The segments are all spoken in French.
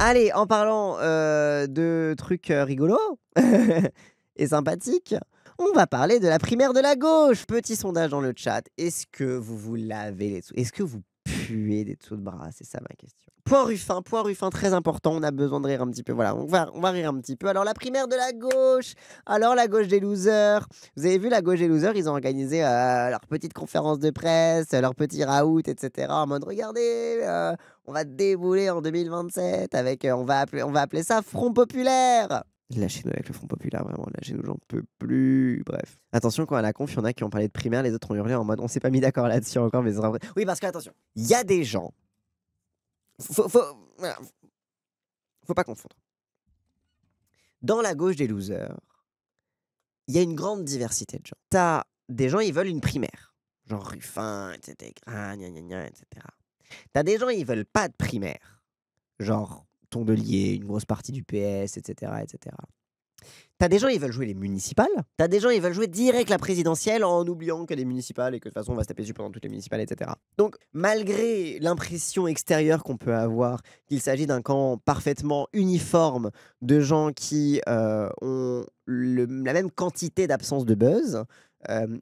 Allez, en parlant de trucs rigolos et sympathiques, on va parler de la primaire de la gauche. Petit sondage dans le chat. Est-ce que vous vous lavez les dessous? Est-ce que vous puez des dessous de bras? C'est ça ma question. Point Ruffin, très important. On a besoin de rire un petit peu. Voilà, on va rire un petit peu. Alors, la primaire de la gauche. Alors, la gauche des losers. Vous avez vu la gauche des losers? Ils ont organisé leur petite conférence de presse, leur petit raout, etc. En mode, regardez, on va débouler en 2027 avec, on va appeler ça Front Populaire. Lâchez-nous avec le Front Populaire, vraiment, lâchez-nous, j'en peux plus. Bref. Attention, quand à la conf, il y en a qui ont parlé de primaire, les autres ont hurlé en mode on s'est pas mis d'accord là-dessus encore, mais c'est vrai. Oui, parce que, attention, il y a des gens. Voilà, faut pas confondre. Dans la gauche des losers, il y a une grande diversité de gens. T'as des gens, ils veulent une primaire. Genre Ruffin, etc. Gna gna gna, etc. T'as des gens, ils veulent pas de primaire. Genre Tondelier, une grosse partie du PS, etc., etc. T'as des gens, ils veulent jouer les municipales. T'as des gens, ils veulent jouer direct la présidentielle en oubliant qu'il y a des municipales et que de toute façon, on va se taper dessus pendant toutes les municipales, etc. Donc, malgré l'impression extérieure qu'on peut avoir qu'il s'agit d'un camp parfaitement uniforme de gens qui ont la même quantité d'absence de buzz,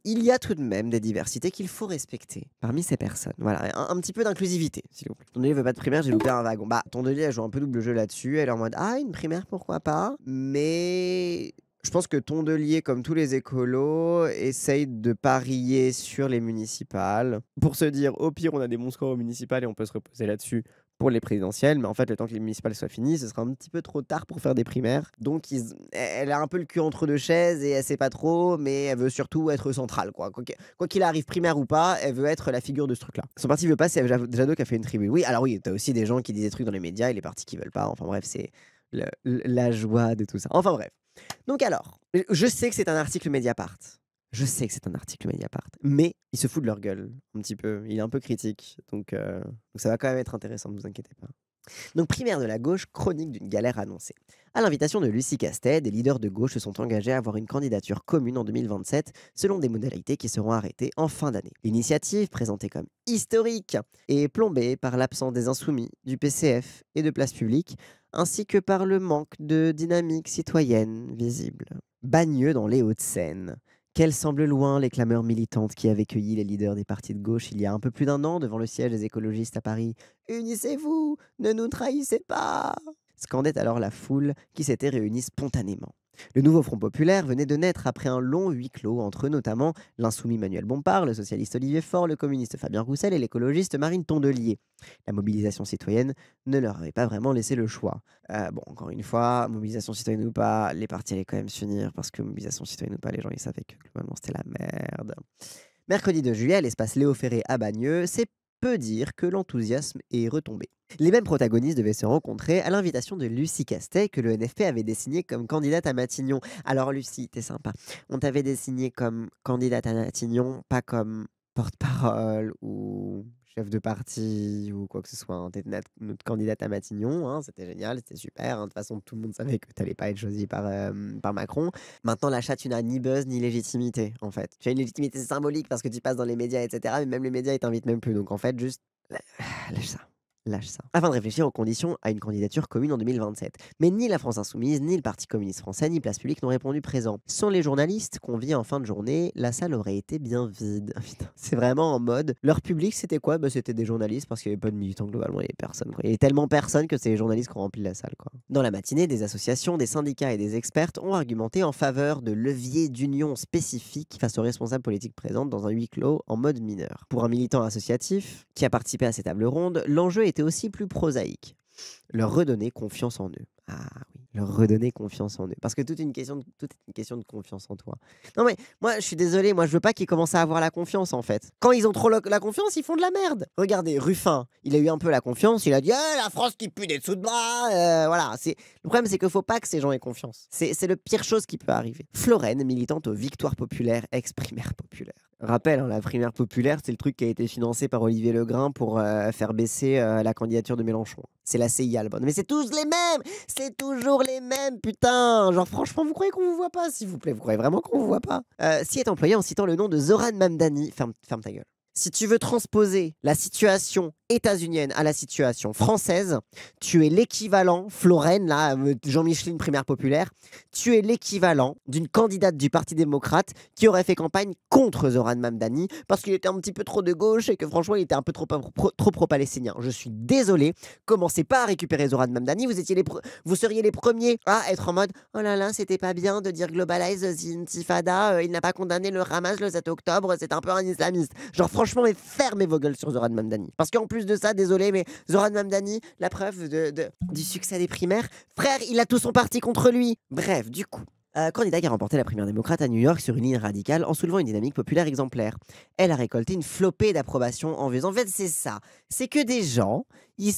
il y a tout de même des diversités qu'il faut respecter parmi ces personnes. Voilà, un petit peu d'inclusivité, s'il vous plaît. Tondelier veut pas de primaire, j'ai loupé un wagon. Bah, Tondelier, elle joue un peu double jeu là-dessus. Elle est en mode ah, une primaire, pourquoi pas. Mais je pense que Tondelier, comme tous les écolos, essaye de parier sur les municipales pour se dire au pire, on a des bons scores aux municipales et on peut se reposer là-dessus pour les présidentielles, mais en fait, le temps que les municipales soient finies, ce sera un petit peu trop tard pour faire des primaires. Donc, elle a un peu le cul entre deux chaises et elle sait pas trop, mais elle veut surtout être centrale, quoi. Quoi qu'il arrive, primaire ou pas, elle veut être la figure de ce truc-là. Son parti veut pas, c'est Jadot qui a fait une tribune. Oui, alors oui, t'as aussi des gens qui disent des trucs dans les médias et les partis qui veulent pas. Enfin bref, c'est la joie de tout ça. Enfin bref. Donc alors, je sais que c'est un article Mediapart. Je sais que c'est un article Mediapart, mais il se fout de leur gueule un petit peu. Il est un peu critique, donc ça va quand même être intéressant, ne vous inquiétez pas. Donc primaire de la gauche, chronique d'une galère annoncée. À l'invitation de Lucie Castet, des leaders de gauche se sont engagés à avoir une candidature commune en 2027 selon des modalités qui seront arrêtées en fin d'année. L'initiative, présentée comme historique, est plombée par l'absence des Insoumis, du PCF et de Place Publique, ainsi que par le manque de dynamique citoyenne visible. Bagneux dans les Hauts-de-Seine. Qu'elles semblent loin les clameurs militantes qui avaient cueilli les leaders des partis de gauche il y a un peu plus d'un an devant le siège des écologistes à Paris. Unissez-vous, ne nous trahissez pas, scandait alors la foule qui s'était réunie spontanément. Le nouveau Front Populaire venait de naître après un long huis clos entre notamment l'insoumis Manuel Bompard, le socialiste Olivier Faure, le communiste Fabien Roussel et l'écologiste Marine Tondelier. La mobilisation citoyenne ne leur avait pas vraiment laissé le choix. Bon, encore une fois, mobilisation citoyenne ou pas, les partis allaient quand même s'unir parce que mobilisation citoyenne ou pas, les gens ils savaient que globalement c'était la merde. Mercredi 2 juillet, à l'espace Léo Ferré à Bagneux, c'est peu dire que l'enthousiasme est retombé. Les mêmes protagonistes devaient se rencontrer à l'invitation de Lucie Castet, que le NFP avait désignée comme candidate à Matignon. Alors Lucie, t'es sympa. On t'avait désignée comme candidate à Matignon, pas comme porte-parole ou chef de parti ou quoi que ce soit. Hein. T'étais notre candidate à Matignon, hein, c'était génial, c'était super. Hein. De toute façon, tout le monde savait que t'allais pas être choisie par Macron. Maintenant, l'achat, tu n'as ni buzz ni légitimité, en fait. Tu as une légitimité symbolique parce que tu passes dans les médias, etc. Mais même les médias, ils t'invitent même plus. Donc, en fait, juste lâche ça. Lâche ça. Afin de réfléchir aux conditions à une candidature commune en 2027. Mais ni la France Insoumise, ni le Parti communiste français, ni Place Publique n'ont répondu présent. Sans les journalistes conviés en fin de journée, la salle aurait été bien vide. C'est vraiment en mode. Leur public, c'était quoi? C'était des journalistes parce qu'il n'y avait pas de militants globalement, il y avait personne. Quoi. Il y avait tellement personne que c'est les journalistes qui ont rempli la salle. Quoi. Dans la matinée, des associations, des syndicats et des experts ont argumenté en faveur de leviers d'union spécifiques face aux responsables politiques présentes dans un huis clos en mode mineur. Pour un militant associatif qui a participé à ces tables rondes, l'enjeu était aussi plus prosaïque. Leur redonner confiance en eux. Ah oui, leur redonner confiance en eux. Parce que tout est une question de confiance en toi. Non mais, moi, je suis désolé, moi, je veux pas qu'ils commencent à avoir la confiance, en fait. Quand ils ont trop la confiance, ils font de la merde. Regardez, Ruffin, il a eu un peu la confiance, il a dit « la France qui pue des dessous de bras !» Voilà, le problème, c'est qu'il faut pas que ces gens aient confiance. C'est le pire chose qui peut arriver. Florène, militante aux Victoires populaires, ex-primaire populaire. Rappel, hein, la primaire populaire, c'est le truc qui a été financé par Olivier Legrain pour faire baisser la candidature de Mélenchon. C'est la CIA, le bon. Mais c'est tous les mêmes! C'est toujours les mêmes, putain! Genre, franchement, vous croyez qu'on vous voit pas, s'il vous plaît? Vous croyez vraiment qu'on vous voit pas? S'y est employé en citant le nom de Zoran Mamdani. Ferme ta gueule. Si tu veux transposer la situation états-unienne à la situation française, tu es l'équivalent, Florène, là, Jean-Micheline, primaire populaire, tu es l'équivalent d'une candidate du Parti démocrate qui aurait fait campagne contre Zoran Mamdani parce qu'il était un petit peu trop de gauche et que franchement, il était un peu trop pro-palestinien. Je suis désolé, commencez pas à récupérer Zoran Mamdani, vous seriez les premiers à être en mode « Oh là là, c'était pas bien de dire globalize the intifada, il n'a pas condamné le Hamas le 7 octobre, c'est un peu un islamiste. » Genre franchement, mais fermez vos gueules sur Zoran Mamdani. Parce qu'en plus de ça, désolé, mais Zoran Mamdani, la preuve du succès des primaires, frère, il a tout son parti contre lui. Bref, du coup. Candidat qui a remporté la primaire démocrate à New York sur une ligne radicale en soulevant une dynamique populaire exemplaire. Elle a récolté une flopée d'approbation envieuse. En fait, c'est ça. C'est que des gens, ils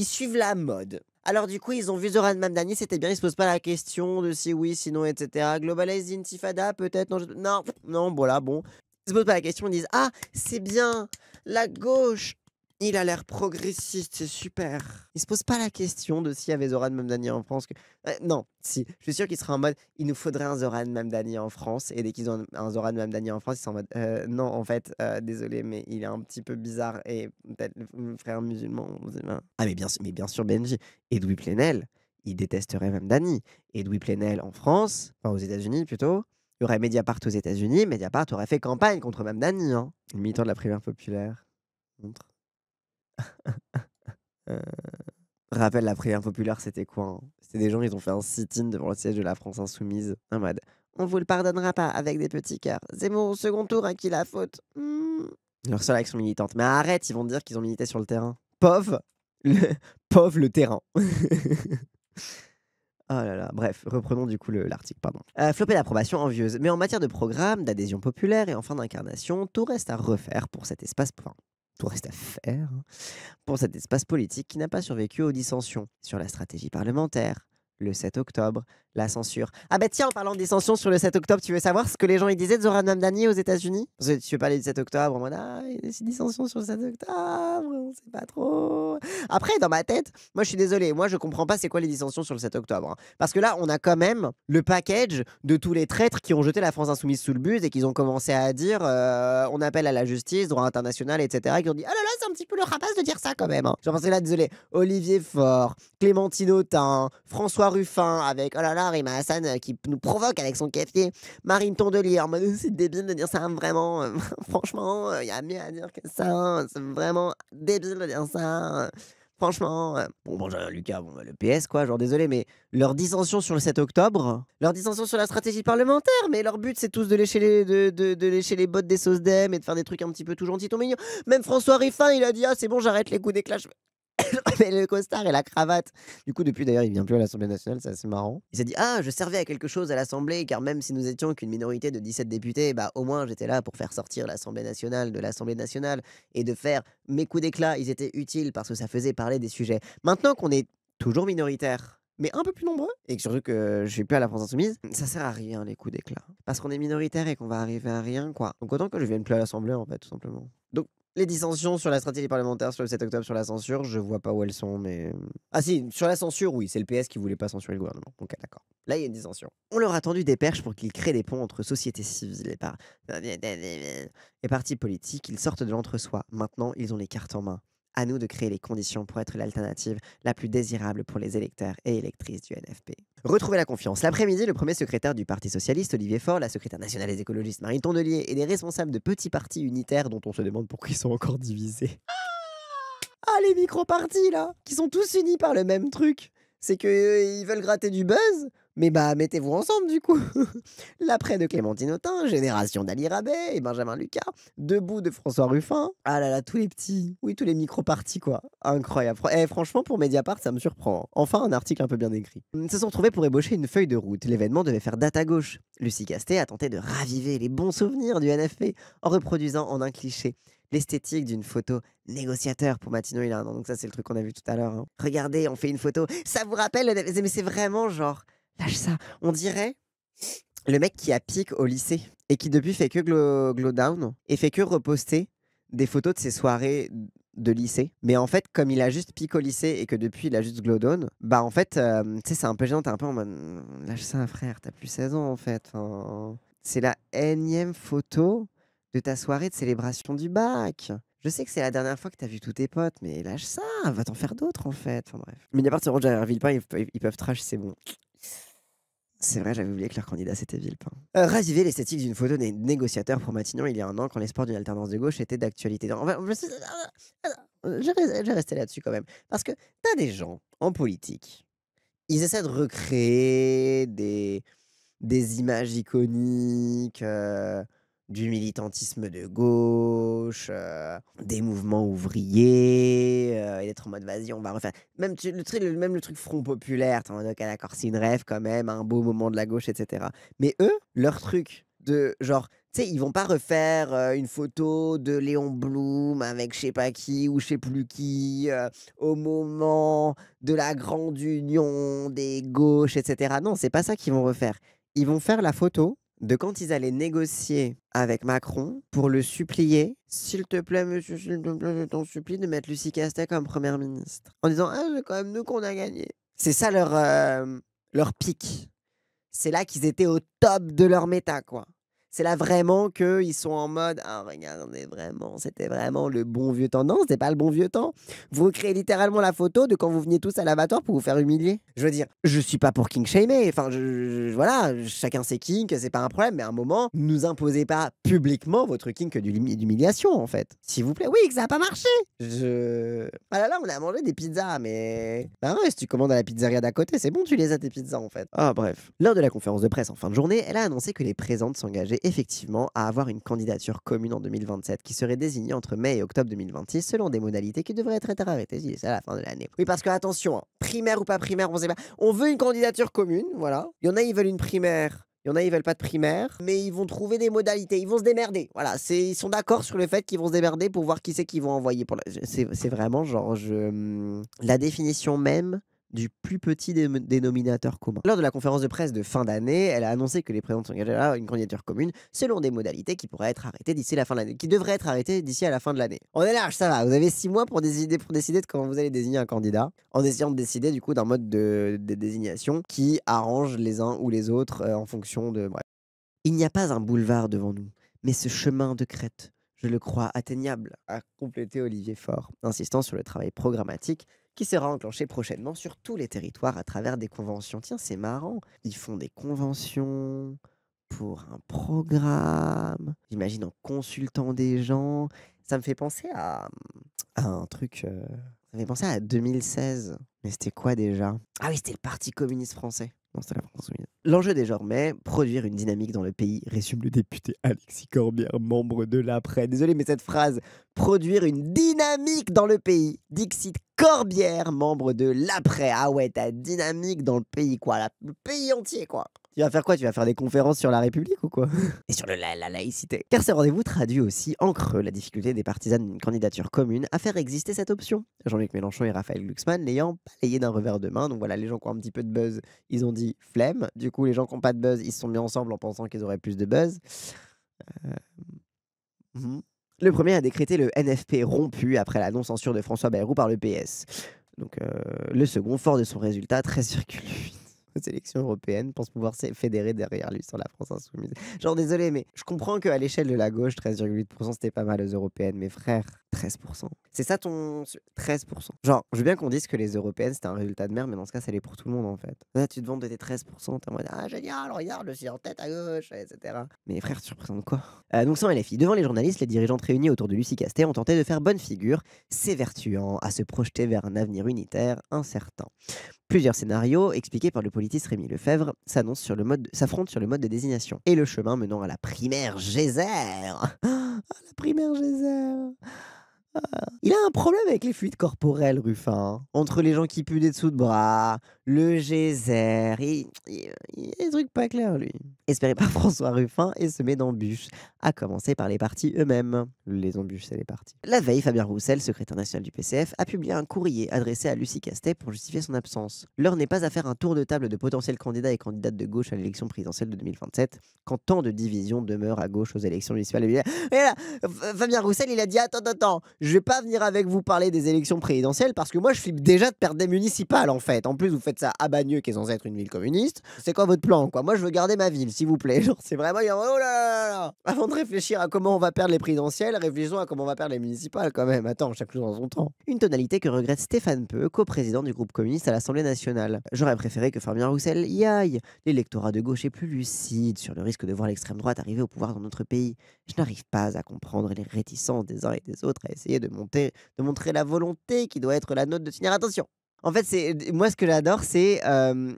suivent la mode. Alors du coup, ils ont vu Zoran Mamdani, c'était bien, ils se posent pas la question de si oui, sinon, etc. Globalize Intifada, peut-être, non, voilà, bon. Ils se posent pas la question, ils disent « Ah, c'est bien, la gauche, il a l'air progressiste, c'est super. » Ils se posent pas la question de s'il y avait Zoran Mamdani en France. Non, si, je suis sûr qu'il sera en mode « Il nous faudrait un Zoran Mamdani en France. » Et dès qu'ils ont un Zoran Mamdani en France, ils sont en mode Non, en fait, désolé, mais il est un petit peu bizarre et peut-être le frère musulman. Ah, mais bien sûr, Benji. Edoui Plenel, il détesterait Mamdani. Edoui Plenel en France, enfin aux États-Unis plutôt. Il y aurait Mediapart aux États-Unis. Mediapart aurait fait campagne contre Mamdani. Hein. Le militant de la primaire populaire. Montre. Euh, Rappelle, la primaire populaire, c'était quoi hein. C'était des gens, ils ont fait un sit-in devant le siège de la France Insoumise. En mode, on vous le pardonnera pas avec des petits cœurs. C'est mon second tour à qui la faute. Leur seule action militante. Mais arrête, ils vont dire qu'ils ont milité sur le terrain. Pauvre le terrain. Oh là là, bref, reprenons du coup l'article, pardon. Flopée d'approbation envieuse. Mais en matière de programme, d'adhésion populaire et enfin d'incarnation, tout reste à refaire pour cet espace. Enfin, tout reste à faire hein, pour cet espace politique qui n'a pas survécu aux dissensions sur la stratégie parlementaire, le 7 octobre, la censure. Ah bah tiens, en parlant de dissensions sur le 7 octobre, tu veux savoir ce que les gens ils disaient de Zoran Mamdani aux États-Unis? Parce que tu veux parler du 7 octobre en mode ah, il y a des dissensions sur le 7 octobre, on sait pas trop. Après, dans ma tête, moi je suis désolé, moi je comprends pas c'est quoi les dissensions sur le 7 octobre. Hein. Parce que là, on a quand même le package de tous les traîtres qui ont jeté la France insoumise sous le bus et qui ont commencé à dire on appelle à la justice, droit international, etc. Qui ont dit ah là là, c'est un petit peu le rapace de dire ça quand même. Hein. Genre parce que là, désolé, Olivier Faure, Clémentine Autain, François Ruffin avec oh là là, Rima Hassan qui nous provoque avec son café, Marine Tondelier en mode c'est débile de dire ça vraiment, franchement, il y a mieux à dire que ça, c'est vraiment débile de dire ça. Franchement, bon, Benjamin Lucas, bon, le PS quoi, genre désolé, mais leur dissension sur le 7 octobre, leur dissension sur la stratégie parlementaire, mais leur but c'est tous de lécher de lécher les bottes des sauces d'Em et de faire des trucs un petit peu tout gentils, tout mignons. Même François Ruffin, il a dit ah c'est bon, j'arrête les coups d'éclat, mais le costard et la cravate. Du coup, depuis d'ailleurs, il vient plus à l'Assemblée nationale, c'est assez marrant. Il s'est dit ah, je servais à quelque chose à l'Assemblée, car même si nous étions qu'une minorité de 17 députés, bah au moins j'étais là pour faire sortir l'Assemblée nationale de l'Assemblée nationale et de faire mes coups d'éclat. Ils étaient utiles parce que ça faisait parler des sujets. Maintenant qu'on est toujours minoritaire, mais un peu plus nombreux, et que surtout que je suis plus à la France Insoumise, ça sert à rien les coups d'éclat. Parce qu'on est minoritaire et qu'on va arriver à rien, quoi. Donc autant que je vienne plus à l'Assemblée, en fait, tout simplement. Donc les dissensions sur la stratégie parlementaire sur le 7 octobre sur la censure, je vois pas où elles sont, mais. Ah si, sur la censure, oui, c'est le PS qui voulait pas censurer le gouvernement. Ok, d'accord. Là, il y a une dissension. On leur a tendu des perches pour qu'ils créent des ponts entre société civile et partis politiques. Ils sortent de l'entre-soi. Maintenant, ils ont les cartes en main. À nous de créer les conditions pour être l'alternative la plus désirable pour les électeurs et électrices du NFP. Retrouvez la confiance. L'après-midi, le premier secrétaire du Parti Socialiste, Olivier Faure, la secrétaire nationale des écologistes, Marine Tondelier, et les responsables de petits partis unitaires dont on se demande pourquoi ils sont encore divisés. Ah, les micro-partis, là, qui sont tous unis par le même truc. C'est qu'ils veulent gratter du buzz, mais bah mettez-vous ensemble du coup. L'après de Clémentine Autain, Génération d'Ali Rabet et Benjamin Lucas, Debout de François Ruffin. Ah là là, tous les petits, oui, tous les micro-partis quoi. Incroyable. Franchement, pour Mediapart, ça me surprend. Enfin, un article un peu bien écrit. Ils se sont retrouvés pour ébaucher une feuille de route. L'événement devait faire date à gauche. Lucie Castet a tenté de raviver les bons souvenirs du NFP en reproduisant en un cliché l'esthétique d'une photo négociateur pour Matignon Hill. Donc ça, c'est le truc qu'on a vu tout à l'heure. Hein. Regardez, on fait une photo. Ça vous rappelle, mais c'est vraiment genre, lâche ça. On dirait le mec qui a pique au lycée et qui depuis fait que glow down et fait que reposter des photos de ses soirées de lycée. Mais en fait, comme il a juste pique au lycée et que depuis il a juste glow down, bah en fait, tu sais, c'est un peu gênant. T'es un peu en mode, lâche ça, frère. T'as plus 16 ans en fait. Enfin, c'est la énième photo de ta soirée de célébration du bac. Je sais que c'est la dernière fois que t'as vu tous tes potes, mais lâche ça, va t'en faire d'autres en fait. Enfin bref. Mais à part se rendre derrière Villepin, ils peuvent trash, c'est bon. C'est vrai, j'avais oublié que leur candidat c'était Villepin. Raviver l'esthétique d'une photo des négociateurs pour Matignon il y a un an quand l'espoir d'une alternance de gauche était d'actualité. Enfin, je vais rester là-dessus quand même. Parce que t'as des gens en politique, ils essaient de recréer des images iconiques, du militantisme de gauche, des mouvements ouvriers, et d'être en mode: «Vas-y, on va refaire» même le truc Front populaire, tu es en mode: «OK, d'accord, c'est une rêve quand même, un beau moment de la gauche» et cetera. Mais eux, leur truc de genre, tu sais, ils vont pas refaire, une photo de Léon Blum avec je sais pas qui ou je sais plus qui, au moment de la grande union des gauches et cetera. Non, c'est pas ça qu'ils vont refaire. Ils vont faire la photo de quand ils allaient négocier avec Macron pour le supplier: «S'il te plaît, monsieur, s'il te plaît, je t'en supplie de mettre Lucie Castet comme première ministre». En disant: «Ah, c'est quand même nous qu'on a gagné». C'est ça leur pic. C'est là qu'ils étaient au top de leur méta, quoi. C'est là vraiment qu'ils sont en mode: «Ah regardez vraiment, c'était vraiment le bon vieux temps». Non, c'était pas le bon vieux temps. Vous recréez littéralement la photo de quand vous veniez tous à l'abattoir pour vous faire humilier. Je veux dire, je suis pas pour king shamer, enfin voilà, chacun ses kinks, c'est pas un problème, mais à un moment, nous imposez pas publiquement votre kink d'humiliation, en fait. S'il vous plaît. Oui, que ça a pas marché! Ah là là, on a mangé des pizzas, mais bah ouais, si tu commandes à la pizzeria d'à côté, c'est bon, tu les as tes pizzas, en fait. Ah bref. Lors de la conférence de presse en fin de journée, elle a annoncé que les présentes s'engageaient effectivement à avoir une candidature commune en 2027 qui serait désignée entre mai et octobre 2026 selon des modalités qui devraient être arrêtées d'ici à la fin de l'année. Oui, parce que attention, hein, primaire ou pas primaire, on sait pas. On veut une candidature commune, voilà. Il y en a, ils veulent une primaire. Il y en a, ils veulent pas de primaire, mais ils vont trouver des modalités. Ils vont se démerder. Voilà, ils sont d'accord sur le fait qu'ils vont se démerder pour voir qui c'est qu'ils vont envoyer. C'est vraiment genre la définition même du plus petit dénominateur commun. Lors de la conférence de presse de fin d'année, elle a annoncé que les présidents s'engageaient à une candidature commune selon des modalités qui pourraient être arrêtées d'ici la fin de l'année, qui devraient être arrêtées d'ici à la fin de l'année. On est large, ça va. Vous avez 6 mois pour décider de comment vous allez désigner un candidat, en essayant de décider du coup d'un mode de désignation qui arrange les uns ou les autres en fonction de. Bref. Il n'y a pas un boulevard devant nous, mais ce chemin de crête. Je le crois atteignable, a complété Olivier Faure, insistant sur le travail programmatique qui sera enclenché prochainement sur tous les territoires à travers des conventions. Tiens, c'est marrant. Ils font des conventions pour un programme. J'imagine en consultant des gens. Ça me fait penser à un truc. Ça me fait penser à 2016. Mais c'était quoi déjà? Ah oui, c'était le Parti communiste français. Non, c'était la France insoumise. L'enjeu désormais, produire une dynamique dans le pays, résume le député Alexis Corbière, membre de l'Après. Désolé, mais cette phrase, produire une dynamique dans le pays, Dixit Corbière, membre de l'Après. Ah ouais, ta dynamique dans le pays, quoi. Le pays entier, quoi. Tu vas faire quoi? Tu vas faire des conférences sur la République ou quoi? Et sur la laïcité. Car ces rendez-vous traduit aussi en creux la difficulté des partisans d'une candidature commune à faire exister cette option. Jean-Luc Mélenchon et Raphaël Glucksmann l'ayant balayé d'un revers de main. Donc voilà, les gens qui ont un petit peu de buzz, ils ont dit flemme. Du coup, les gens qui n'ont pas de buzz, ils se sont mis ensemble en pensant qu'ils auraient plus de buzz. Le premier a décrété le NFP rompu après la non-censure de François Bayrou par le PS. Donc le second, fort de son résultat, 13,8 aux élections européennes, pense pouvoir se fédérer derrière lui sur la France insoumise. Genre désolé, mais je comprends qu'à l'échelle de la gauche, 13,8% c'était pas mal aux européennes, mais frère, 13%. C'est ça ton 13%. Genre, je veux bien qu'on dise que les européennes c'était un résultat de merde, mais dans ce cas, ça l'est pour tout le monde en fait. Là, tu te vantes de tes 13%, t'es en mode ah génial, regarde, je suis en tête à gauche, etc. Mais frère, tu représentes quoi? Donc sans LFI, devant les journalistes, les dirigeantes réunies autour de Lucie Castet ont tenté de faire bonne figure, s'évertuant à se projeter vers un avenir unitaire incertain. Plusieurs scénarios, expliqués par le politiste Rémi Lefebvre, s'affrontent sur le mode de désignation. Et le chemin menant à la primaire Gézère. Ah, la primaire Gézère. Il a un problème avec les fluides corporels, Ruffin. Entre les gens qui puent des dessous de bras, le geyser, il y a des trucs pas clairs, lui. Espéré par François Ruffin et semé d'embûches, à commencer par les partis eux-mêmes. Les embûches, c'est les partis. La veille, Fabien Roussel, secrétaire national du PCF, a publié un courrier adressé à Lucie Castet pour justifier son absence. L'heure n'est pas à faire un tour de table de potentiels candidats et candidates de gauche à l'élection présidentielle de 2027, quand tant de divisions demeurent à gauche aux élections municipales. Et là, Fabien Roussel, il a dit attends, je vais pas venir avec vous parler des élections présidentielles parce que moi je flippe déjà de perdre des municipales en fait. En plus, vous faites ça à Bagneux, qui est censée être une ville communiste. C'est quoi votre plan, quoi? Moi, je veux garder ma ville, s'il vous plaît. Genre, c'est vraiment, oh là là là. Avant de réfléchir à comment on va perdre les présidentielles, réfléchissons à comment on va perdre les municipales, quand même. Attends, chaque chose en son temps. Une tonalité que regrette Stéphane Peu, coprésident du groupe communiste à l'Assemblée nationale. J'aurais préféré que Fabien Roussel y aille. L'électorat de gauche est plus lucide sur le risque de voir l'extrême droite arriver au pouvoir dans notre pays. Je n'arrive pas à comprendre les réticences des uns et des autres à essayer de montrer la volonté qui doit être la nôtre de s'unir. Attention! En fait, moi ce que j'adore, c'est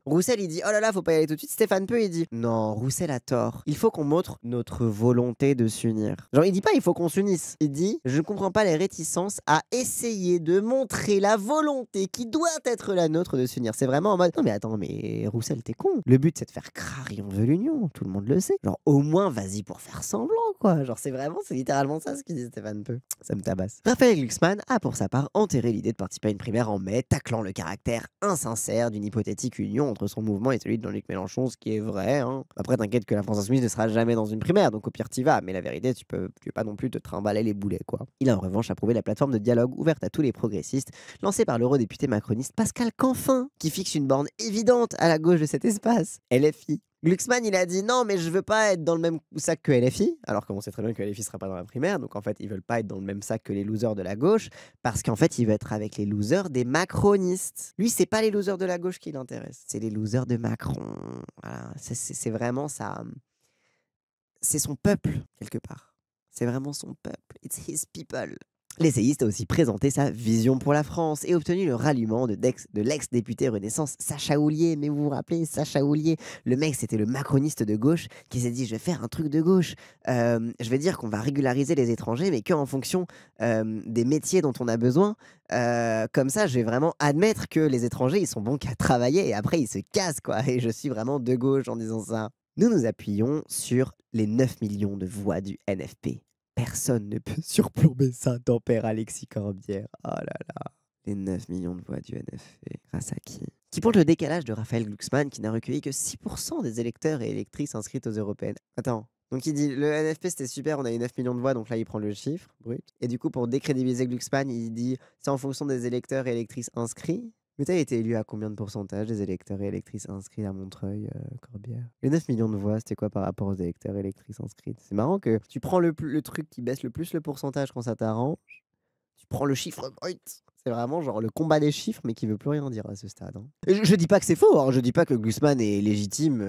Roussel, il dit: «Oh là là, faut pas y aller tout de suite». Stéphane Peu, il dit: «Non, Roussel a tort. Il faut qu'on montre notre volonté de s'unir». Genre, il dit pas: «Il faut qu'on s'unisse». Il dit: «Je ne comprends pas les réticences à essayer de montrer la volonté qui doit être la nôtre de s'unir». C'est vraiment en mode: «Non mais attends, mais Roussel, t'es con. Le but, c'est de faire crari, on veut l'union. Tout le monde le sait. Genre, au moins, vas-y pour faire semblant, quoi». Genre, c'est littéralement ça ce qu'il dit Stéphane Peu. Ça me tabasse. Raphaël Glucksmann a pour sa part enterré l'idée de participer à une primaire en mai, taclant le caractère insincère d'une hypothétique union entre son mouvement et celui de Jean-Luc Mélenchon, ce qui est vrai, hein. Après, t'inquiète que la France Insoumise ne sera jamais dans une primaire, donc au pire t'y vas, mais la vérité, tu peux pas non plus te trimballer les boulets, quoi. Il a en revanche approuvé la plateforme de dialogue ouverte à tous les progressistes, lancée par l'eurodéputé macroniste Pascal Canfin, qui fixe une borne évidente à la gauche de cet espace, LFI. Glucksmann, il a dit: «Non, mais je veux pas être dans le même sac que LFI», alors qu'on sait très bien que LFI sera pas dans la primaire, donc en fait, ils veulent pas être dans le même sac que les losers de la gauche, parce qu'en fait, il veut être avec les losers des macronistes. Lui, c'est pas les losers de la gauche qui l'intéressent, c'est les losers de Macron. Voilà, c'est vraiment ça. C'est son peuple, quelque part. C'est vraiment son peuple. It's his people. L'essayiste a aussi présenté sa vision pour la France et obtenu le ralliement de l'ex-député Renaissance Sacha Houlié. Mais vous vous rappelez, Sacha Houlié, le mec, c'était le macroniste de gauche qui s'est dit: je vais faire un truc de gauche. Je vais dire qu'on va régulariser les étrangers, mais qu'en fonction des métiers dont on a besoin. Comme ça, je vais vraiment admettre que les étrangers, ils sont bons qu'à travailler et après, ils se cassent, quoi. Et je suis vraiment de gauche en disant ça. Nous nous appuyons sur les 9 millions de voix du NFP. Personne ne peut surplomber ça, tempère Alexis Corbière. Oh là là. Les 9 millions de voix du NFP. Grâce à qui? Qui pointe le décalage de Raphaël Glucksmann, qui n'a recueilli que 6% des électeurs et électrices inscrites aux européennes. Attends. Donc il dit, le NFP c'était super, on a eu 9 millions de voix, donc là il prend le chiffre brut. Et du coup, pour décrédibiliser Glucksmann, il dit, c'est en fonction des électeurs et électrices inscrits. Mais t'as été élu à combien de pourcentage des électeurs et électrices inscrits à Montreuil, Corbière? Les 9 millions de voix, c'était quoi par rapport aux électeurs et électrices inscrites? C'est marrant que tu prends le truc qui baisse le plus le pourcentage quand ça t'arrange, tu prends le chiffre brut. C'est vraiment genre le combat des chiffres, mais qui veut plus rien dire à ce stade, hein. Et je dis pas que c'est faux, hein, je dis pas que Glucksmann est légitime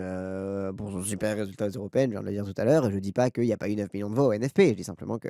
pour son super résultat européen, je viens de le dire tout à l'heure, et je dis pas qu'il n'y a pas eu 9 millions de voix au NFP, je dis simplement que,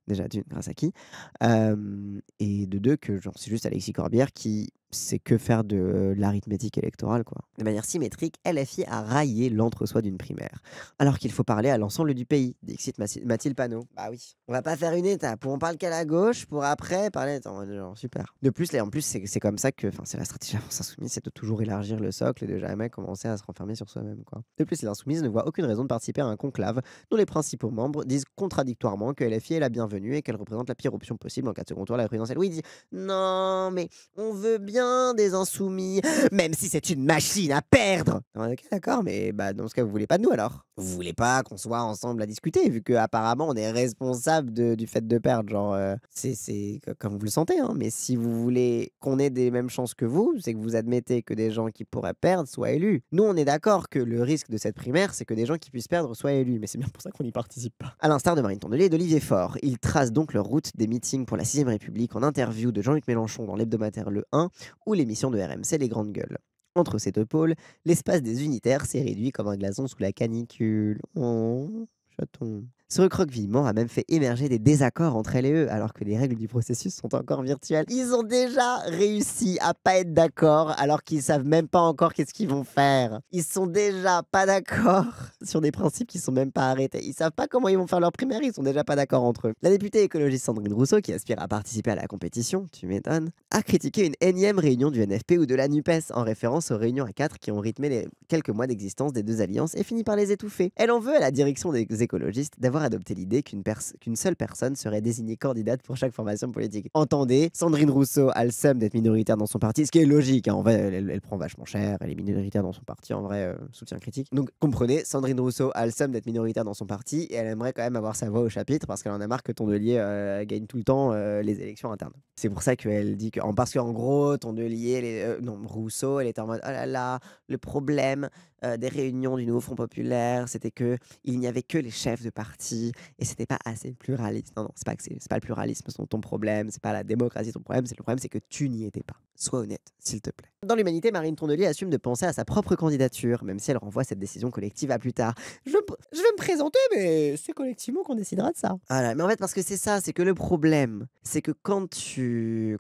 déjà d'une, grâce à qui, et de deux, que genre, c'est juste Alexis Corbière qui sait que faire de l'arithmétique électorale, quoi. De manière symétrique, LFI a raillé l'entre-soi d'une primaire, alors qu'il faut parler à l'ensemble du pays, dixit Mathilde Panot. Bah oui, on va pas faire une étape où on parle qu'à la gauche pour après parler. Attends, genre, super. De plus, en plus, c'est comme ça que, c'est la stratégie de la France Insoumise, c'est de toujours élargir le socle et de jamais commencer à se renfermer sur soi-même, quoi. De plus, les Insoumises ne voient aucune raison de participer à un conclave dont les principaux membres disent contradictoirement que LFI est la bienvenue et qu'elle représente la pire option possible en cas de second tour à la présidentielle. Oui, il dit non, mais on veut bien des insoumis, même si c'est une machine à perdre. Ok, d'accord, mais bah, dans ce cas, vous voulez pas de nous alors? Vous voulez pas qu'on soit ensemble à discuter, vu qu'apparemment on est responsable du fait de perdre. Genre, c'est comme vous le sentez, hein, mais si vous voulez qu'on ait des mêmes chances que vous, c'est que vous admettez que des gens qui pourraient perdre soient élus. Nous, on est d'accord que le risque de cette primaire, c'est que des gens qui puissent perdre soient élus, mais c'est bien pour ça qu'on n'y participe pas. À l'instar de Marine Tondelier et d'Olivier Faure, ils tracent donc leur route des meetings pour la 6ème République en interview de Jean-Luc Mélenchon dans l'hebdomadaire Le 1 ou l'émission de RMC Les Grandes Gueules. Entre ces deux pôles, l'espace des unitaires s'est réduit comme un glaçon sous la canicule. Oh, chaton. Ce recroquevillement a même fait émerger des désaccords entre elle et eux, alors que les règles du processus sont encore virtuelles. Ils ont déjà réussi à pas être d'accord, alors qu'ils savent même pas encore qu'est-ce qu'ils vont faire. Ils sont déjà pas d'accord sur des principes qui sont même pas arrêtés. Ils savent pas comment ils vont faire leur primaire, ils sont déjà pas d'accord entre eux. La députée écologiste Sandrine Rousseau, qui aspire à participer à la compétition, tu m'étonnes, a critiqué une énième réunion du NFP ou de la NUPES, en référence aux réunions à 4 qui ont rythmé les quelques mois d'existence des deux alliances et fini par les étouffer. Elle en veut à la direction des écologistes d'avoir avoir adopté l'idée qu'une seule personne serait désignée candidate pour chaque formation politique. Entendez, Sandrine Rousseau a le seum d'être minoritaire dans son parti, ce qui est logique, hein. En vrai, elle prend vachement cher, elle est minoritaire dans son parti, en vrai, soutien critique. Donc comprenez, Sandrine Rousseau a le seum d'être minoritaire dans son parti et elle aimerait quand même avoir sa voix au chapitre parce qu'elle en a marre que Tondelier gagne tout le temps les élections internes. C'est pour ça qu'elle dit que, parce qu'en gros, Tondelier, non, Rousseau, elle était en mode oh là là, le problème des réunions du nouveau Front populaire, c'était que il n'y avait que les chefs de parti et c'était pas assez pluraliste. Non, non, c'est pas le pluralisme ton problème, c'est pas la démocratie ton problème, c'est que tu n'y étais pas. Sois honnête, s'il te plaît. Dans l'Humanité, Marine Tondelier assume de penser à sa propre candidature, même si elle renvoie cette décision collective à plus tard. Je vais me présenter, mais c'est collectivement qu'on décidera de ça. Voilà, mais en fait, parce que c'est ça, c'est que le problème, c'est que quand tu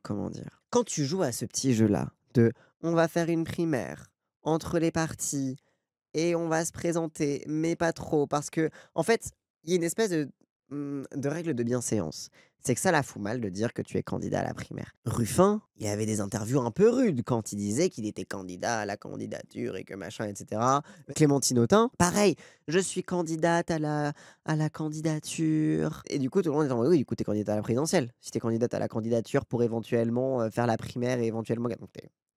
joues à ce petit jeu-là, de on va faire une primaire entre les partis et on va se présenter, mais pas trop, parce que en fait, il y a une espèce de règle de bienséance. C'est que ça la fout mal de dire que tu es candidat à la primaire. Ruffin, il avait des interviews un peu rudes quand il disait qu'il était candidat à la candidature et que machin, etc. Clémentine Autain, pareil, je suis candidate à la candidature. Et du coup, tout le monde est en mode, oui, du coup, t'es candidate à la présidentielle. Si t'es candidate à la candidature pour éventuellement faire la primaire et éventuellement.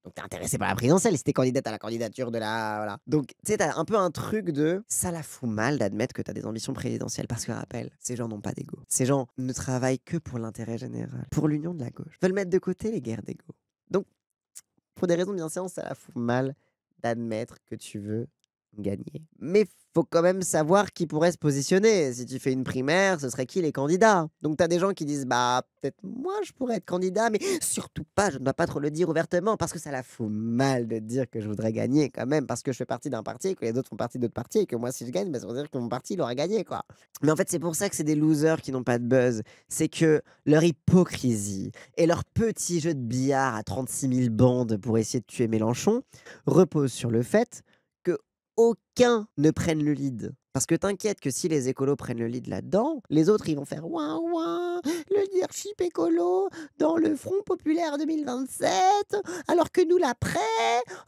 Donc t'es intéressé par la présidentielle si t'es candidate à la candidature de la. Voilà. Donc tu sais, t'as un peu un truc de. Ça la fout mal d'admettre que t'as des ambitions présidentielles. Parce que rappelle, ces gens n'ont pas d'ego. Ces gens ne travaillent que pour l'intérêt général, pour l'union de la gauche. Veulent mettre de côté les guerres d'ego. Donc, pour des raisons de bienséance, ça la fout mal d'admettre que tu veux gagner. Mais faut quand même savoir qui pourrait se positionner. Si tu fais une primaire, ce serait qui les candidats? Donc t'as des gens qui disent bah peut-être moi je pourrais être candidat, mais surtout pas, je ne dois pas trop le dire ouvertement parce que ça la fout mal de dire que je voudrais gagner quand même parce que je fais partie d'un parti et que les autres font partie d'autres partis et que moi si je gagne, bah, ça veut dire que mon parti il aura gagné quoi. Mais en fait c'est pour ça que c'est des losers qui n'ont pas de buzz. C'est que leur hypocrisie et leur petit jeu de billard à 36 000 bandes pour essayer de tuer Mélenchon repose sur le fait que aucun ne prenne le lead. Parce que t'inquiète que si les écolos prennent le lead là-dedans, les autres ils vont faire ouin ouin, le leadership écolo dans le Front populaire 2027, alors que nous l'après,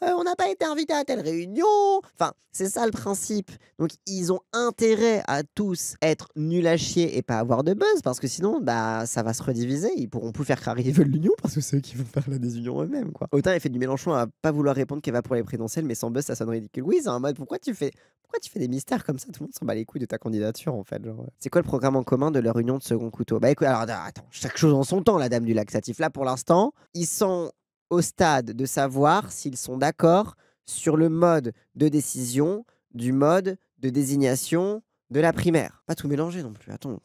on n'a pas été invités à telle réunion. Enfin, c'est ça le principe. Donc ils ont intérêt à tous être nuls à chier et pas avoir de buzz, parce que sinon, bah ça va se rediviser. Ils pourront plus faire croire qu'ils veulent l'union, parce que c'est eux qui vont faire la désunion eux-mêmes, quoi. Autant il fait du Mélenchon à pas vouloir répondre qu'elle va pour les présidentielles, mais sans buzz, ça sonne ridicule. Oui, c'est en mode pourquoi tu fais des mystères comme ça? Tout le monde s'en bat les couilles de ta candidature en fait. Genre. C'est quoi le programme en commun de leur union de second couteau? Bah écoute, alors attends, chaque chose en son temps, la dame du laxatif. Là pour l'instant, ils sont au stade de savoir s'ils sont d'accord sur le mode de décision, du mode de désignation de la primaire. Pas tout mélanger non plus, attends.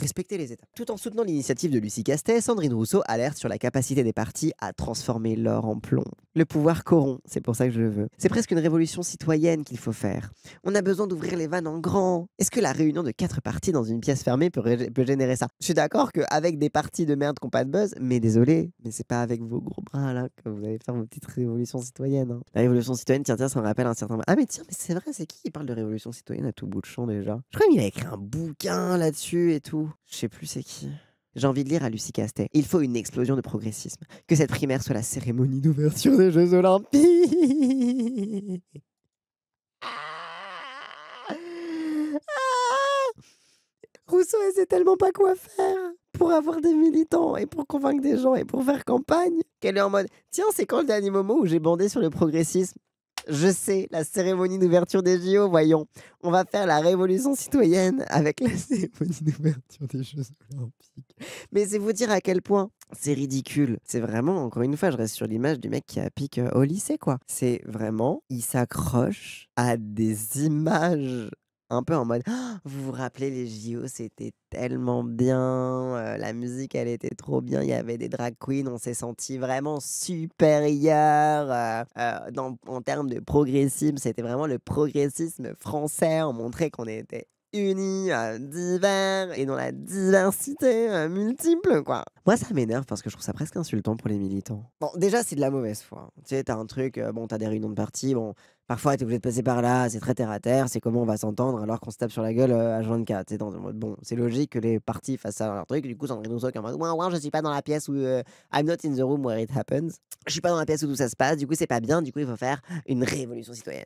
Respecter les étapes. Tout en soutenant l'initiative de Lucie Castet, Sandrine Rousseau alerte sur la capacité des partis à transformer l'or en plomb. Le pouvoir corrompt, c'est pour ça que je le veux. C'est presque une révolution citoyenne qu'il faut faire. On a besoin d'ouvrir les vannes en grand. Est-ce que la réunion de 4 partis dans une pièce fermée peut générer ça? Je suis d'accord qu'avec des partis de merde qui n'ont pas de buzz, mais désolé, mais c'est pas avec vos gros bras là que vous allez faire vos petites révolutions citoyennes. Hein. La révolution citoyenne, tiens, ça me rappelle un certain... Ah mais tiens, mais c'est vrai, c'est qui parle de révolution citoyenne à tout bout de champ déjà? Je crois qu'il a écrit un bouquin là-dessus et tout. Je sais plus c'est qui. J'ai envie de lire à Lucie Castet. Il faut une explosion de progressisme. Que cette primaire soit la cérémonie d'ouverture des Jeux Olympiques. Rousseau, elle sait tellement pas quoi faire pour avoir des militants et pour convaincre des gens et pour faire campagne qu'elle est en mode tiens, c'est quand le dernier moment où j'ai bandé sur le progressisme? Je sais, la cérémonie d'ouverture des JO, voyons. On va faire la révolution citoyenne avec la cérémonie d'ouverture des Jeux Olympiques. Mais c'est vous dire à quel point c'est ridicule. C'est vraiment, encore une fois, je reste sur l'image du mec qui a pique au lycée, quoi. C'est vraiment, il s'accroche à des images un peu en mode vous vous rappelez les JO, c'était tellement bien, la musique elle était trop bien, il y avait des drag queens, on s'est senti vraiment supérieur en termes de progressisme, c'était vraiment le progressisme français, on montrait qu'on était unis, divers et dans la diversité multiple quoi. Moi ça m'énerve parce que je trouve ça presque insultant pour les militants. Bon déjà c'est de la mauvaise foi. Tu sais t'as un truc, bon t'as des réunions de parti, bon parfois t'es obligé de passer par là, c'est très terre à terre, c'est comment on va s'entendre alors qu'on se tape sur la gueule H24. C'est dans le mode bon, c'est logique que les partis fassent ça dans leur truc, du coup Sandrine Rousseau qui est en mode ouais, je suis pas dans la pièce où I'm not in the room where it happens. Je suis pas dans la pièce où tout ça se passe, du coup c'est pas bien, du coup il faut faire une révolution citoyenne.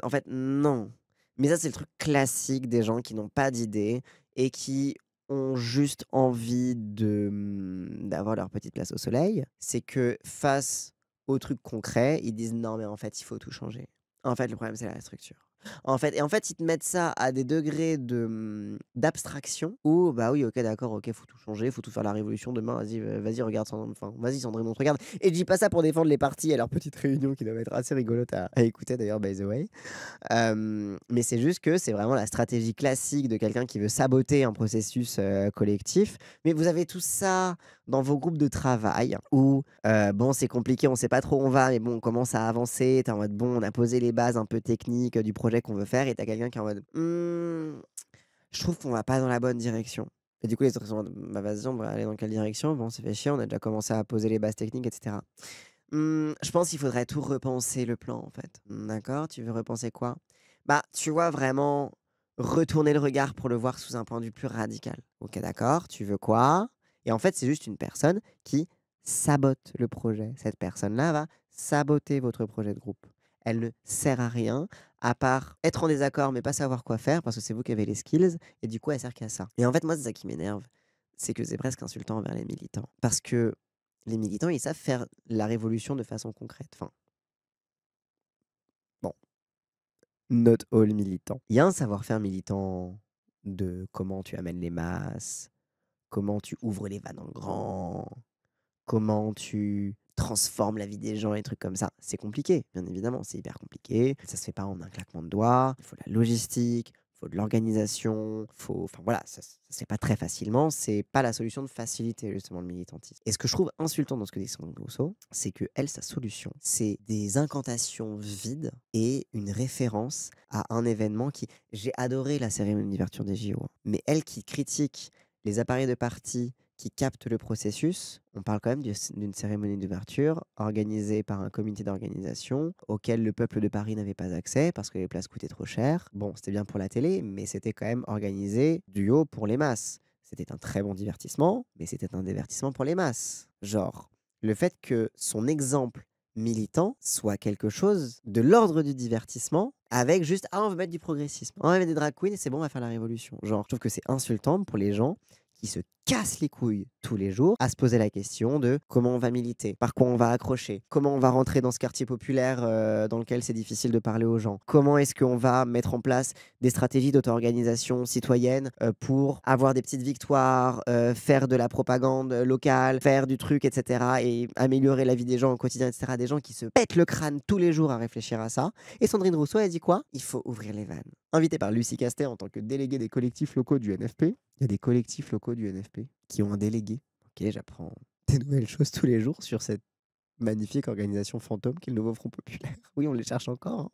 En fait non. Mais ça, c'est le truc classique des gens qui n'ont pas d'idée et qui ont juste envie d'avoir leur petite place au soleil. C'est que face aux trucs concrets, ils disent: «Non, mais en fait, il faut tout changer. En fait, le problème, c'est la structure». En fait, ils te mettent ça à des degrés d'abstraction où, bah, oui, OK, d'accord, OK, faut tout changer, faut tout faire la révolution demain, vas-y, regarde vas-y Sandrine, on te regarde et je dis pas ça pour défendre les partis à leur petite réunion qui doivent être assez rigolotes à écouter d'ailleurs, by the way. Mais c'est juste que c'est vraiment la stratégie classique de quelqu'un qui veut saboter un processus, collectif. Mais vous avez tout ça dans vos groupes de travail où, bon, c'est compliqué, on sait pas trop où on va, mais bon, on commence à avancer. Tu es en mode: «Bon, on a posé les bases un peu techniques, du projet qu'on veut faire» et tu as quelqu'un qui est en mode: «Mmh, je trouve qu'on va pas dans la bonne direction». Et du coup, les autres ils sont en mode: «Bah, vas-y, on va aller dans quelle direction? Bon, ça fait chier, on a déjà commencé à poser les bases techniques et cetera». Je pense qu'il faudrait tout repenser le plan, en fait. D'accord, tu veux repenser quoi? Bah, tu vois, vraiment retourner le regard pour le voir sous un point de vue plus radical. OK, d'accord, tu veux quoi? Et en fait, c'est juste une personne qui sabote le projet. Cette personne-là va saboter votre projet de groupe. Elle ne sert à rien, à part être en désaccord, mais pas savoir quoi faire, parce que c'est vous qui avez les skills, et du coup, elle sert qu'à ça. Et en fait, moi, c'est ça qui m'énerve, c'est que c'est presque insultant envers les militants. Parce que les militants, ils savent faire la révolution de façon concrète. Enfin, bon, not all militants. Il y a un savoir-faire militant de comment tu amènes les masses, comment tu ouvres les vannes en grand, comment tu transformes la vie des gens et trucs comme ça. C'est compliqué, bien évidemment, c'est hyper compliqué. Ça se fait pas en un claquement de doigts. Il faut de la logistique, il faut de l'organisation, enfin voilà, ça se fait pas très facilement. C'est pas la solution de faciliter justement le militantisme. Et ce que je trouve insultant dans ce que dit Sandrine Rousseau, c'est que elle, sa solution, c'est des incantations vides et une référence à un événement qui... J'ai adoré la cérémonie d'ouverture des JO, hein, mais elle qui critique les appareils de parti qui captent le processus, on parle quand même d'une cérémonie d'ouverture organisée par un comité d'organisation auquel le peuple de Paris n'avait pas accès parce que les places coûtaient trop cher. Bon, c'était bien pour la télé, mais c'était quand même organisé du haut pour les masses. C'était un très bon divertissement, mais c'était un divertissement pour les masses. Genre, le fait que son exemple militant soit quelque chose de l'ordre du divertissement avec juste: ah, on veut mettre du progressisme, on va mettre des drag queens et c'est bon, on va faire la révolution. Genre, je trouve que c'est insultant pour les gens qui se cassent les couilles tous les jours à se poser la question de comment on va militer, par quoi on va accrocher, comment on va rentrer dans ce quartier populaire dans lequel c'est difficile de parler aux gens, comment est-ce qu'on va mettre en place des stratégies d'auto-organisation citoyenne pour avoir des petites victoires, faire de la propagande locale, faire du truc, etc. et améliorer la vie des gens au quotidien, etc. Des gens qui se pètent le crâne tous les jours à réfléchir à ça. Et Sandrine Rousseau, elle dit quoi? Il faut ouvrir les vannes. Invitée par Lucie Castet en tant que déléguée des collectifs locaux du NFP, il y a des collectifs locaux du NFP qui ont un délégué. Ok, j'apprends des nouvelles choses tous les jours sur cette magnifique organisation fantôme qu'est le Nouveau Front Populaire. Oui, on les cherche encore, hein.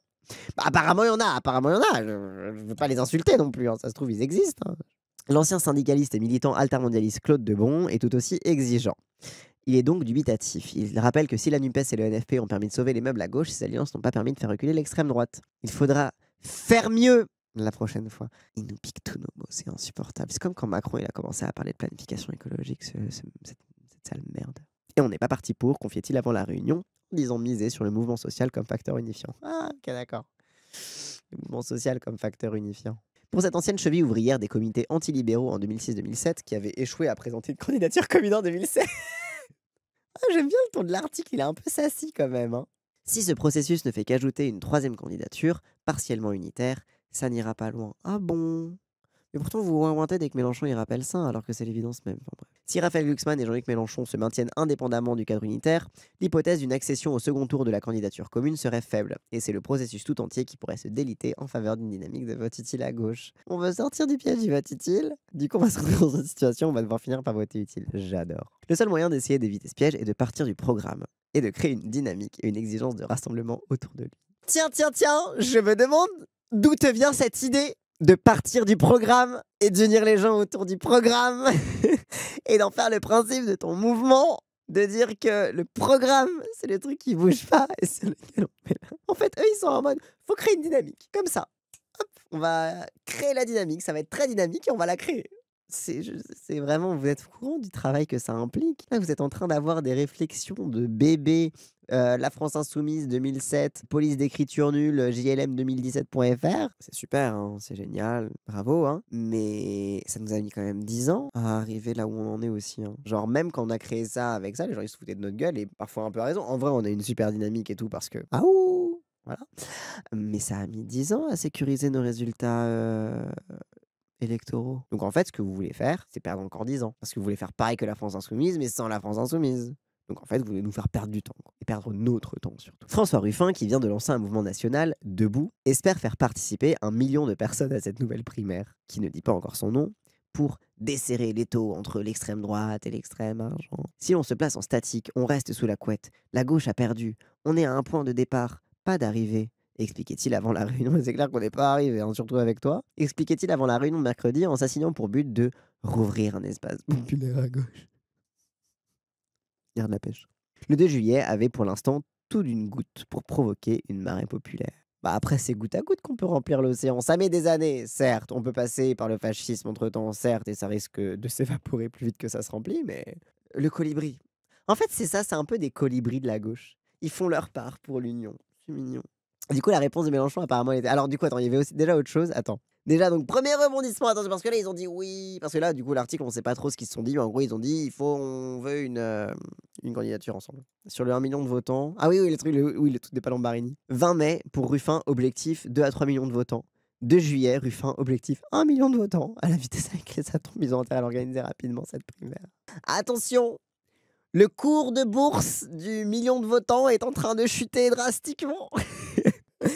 Bah, apparemment, il y en a, apparemment, il y en a. Je ne veux pas les insulter non plus, hein. Ça se trouve, ils existent, hein. L'ancien syndicaliste et militant altermondialiste Claude Debon est tout aussi exigeant. Il est donc dubitatif. Il rappelle que si la NUPES et le NFP ont permis de sauver les meubles à gauche, ces alliances n'ont pas permis de faire reculer l'extrême droite. Il faudra faire mieux la prochaine fois. Il nous pique tous nos mots, c'est insupportable. C'est comme quand Macron il a commencé à parler de planification écologique, cette sale merde. Et on n'est pas parti pour, confiait-il avant la réunion, en disant miser sur le mouvement social comme facteur unifiant. Ah, ok, d'accord. Le mouvement social comme facteur unifiant. Pour cette ancienne cheville ouvrière des comités antilibéraux en 2006-2007, qui avait échoué à présenter une candidature commune en 2007. Ah, j'aime bien le ton de l'article, il est un peu sassy quand même, hein. Si ce processus ne fait qu'ajouter une troisième candidature, partiellement unitaire, ça n'ira pas loin. Ah bon? Mais pourtant, vous ouin-ouintez dès que Mélenchon y rappelle ça, alors que c'est l'évidence même. Enfin, bref. Si Raphaël Glucksmann et Jean-Luc Mélenchon se maintiennent indépendamment du cadre unitaire, l'hypothèse d'une accession au second tour de la candidature commune serait faible. Et c'est le processus tout entier qui pourrait se déliter en faveur d'une dynamique de vote utile à gauche. On veut sortir du piège du vote utile. Du coup, on va se retrouver dans une situation où on va devoir finir par voter utile. J'adore. Le seul moyen d'essayer d'éviter ce piège est de partir du programme et de créer une dynamique et une exigence de rassemblement autour de lui. Tiens, je me demande d'où te vient cette idée de partir du programme et d'unir les gens autour du programme et d'en faire le principe de ton mouvement, de dire que le programme, c'est le truc qui bouge pas et sur lequel on met là. En fait, eux, ils sont en mode, faut créer une dynamique, comme ça. Hop, on va créer la dynamique, ça va être très dynamique et on va la créer. C'est vraiment vous êtes au courant du travail que ça implique? Là, vous êtes en train d'avoir des réflexions de bébé, La France insoumise 2007, police d'écriture nulle, JLM 2017.fr. C'est super, hein, c'est génial, bravo, hein, mais ça nous a mis quand même 10 ans à arriver là où on en est aussi, hein. Genre même quand on a créé ça avec ça, les gens ils se foutaient de notre gueule et parfois un peu à raison. En vrai, on a une super dynamique et tout parce que ah ouh! Voilà. Mais ça a mis 10 ans à sécuriser nos résultats, électoraux. Donc en fait, ce que vous voulez faire, c'est perdre encore 10 ans. Parce que vous voulez faire pareil que la France insoumise, mais sans la France insoumise. Donc en fait, vous voulez nous faire perdre du temps, quoi, et perdre notre temps surtout. François Ruffin, qui vient de lancer un mouvement national, Debout, espère faire participer 1 million de personnes à cette nouvelle primaire, qui ne dit pas encore son nom, pour desserrer l'étau entre l'extrême droite et l'extrême argent. Si on se place en statique, on reste sous la couette. La gauche a perdu. On est à un point de départ, pas d'arrivée. Expliquait-il avant la réunion, c'est clair qu'on n'est pas arrivé, hein, surtout avec toi. Expliquait-il avant la réunion de mercredi en s'assignant pour but de rouvrir un espace populaire à gauche. Garde la pêche. Le 2 juillet avait pour l'instant tout d'une goutte pour provoquer une marée populaire. Bah après, c'est goutte à goutte qu'on peut remplir l'océan. Ça met des années, certes. On peut passer par le fascisme entre-temps, certes, et ça risque de s'évaporer plus vite que ça se remplit, mais... Le colibri. En fait, c'est ça, c'est un peu des colibris de la gauche. Ils font leur part pour l'union. C'est mignon. Du coup, la réponse de Mélenchon, apparemment, était... Alors, du coup, attends, il y avait aussi déjà autre chose. Attends. Déjà, donc, premier rebondissement, attention, parce que là, ils ont dit oui. Parce que là, du coup, l'article, on sait pas trop ce qu'ils se sont dit, mais en gros, ils ont dit on veut une candidature ensemble. Sur le 1 million de votants. Ah oui, oui, le truc des Palambarini. 20 mai, pour Ruffin, objectif 2 à 3 millions de votants. 2 juillet, Ruffin, objectif 1 million de votants. À la vitesse avec les atomes, ils ont intérêt à l'organiser rapidement, cette primaire. Attention! Le cours de bourse du million de votants est en train de chuter drastiquement. Tu